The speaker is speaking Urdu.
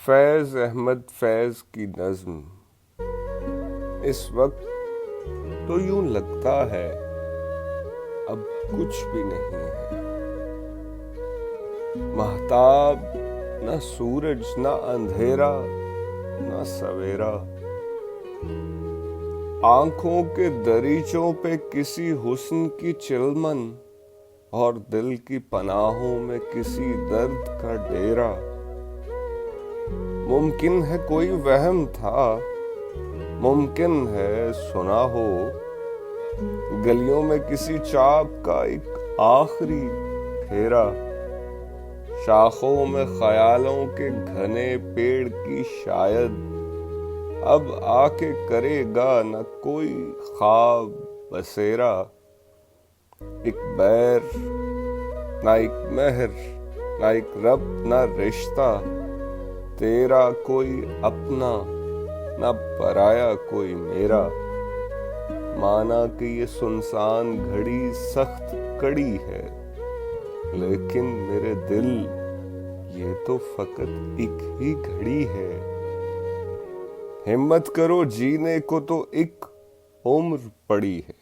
فیض احمد فیض کی نظم اس وقت تو یوں لگتا ہے اب کچھ بھی نہیں ہے، مہتاب نہ سورج نہ اندھیرا نہ سویرا، آنکھوں کے دریچوں پہ کسی حسن کی چلمن اور دل کی پناہوں میں کسی درد کا ڈیرا۔ ممکن ہے کوئی وہم تھا، ممکن ہے سنا ہو، گلیوں میں کسی چاپ کا ایک آخری پھیرا، شاخوں میں خیالوں کے گھنے پیڑ کی شاید اب آ کے کرے گا نہ کوئی خواب بسیرا۔ ایک بیر نہ ایک مہر نہ ایک ربط نہ رشتہ، تیرا کوئی اپنا نہ پرایا کوئی میرا، مانا کہ یہ سنسان گھڑی سخت کڑی ہے، لیکن میرے دل یہ تو فقط ایک ہی گھڑی ہے۔ ہمت کرو جینے کو تو ایک عمر پڑی ہے۔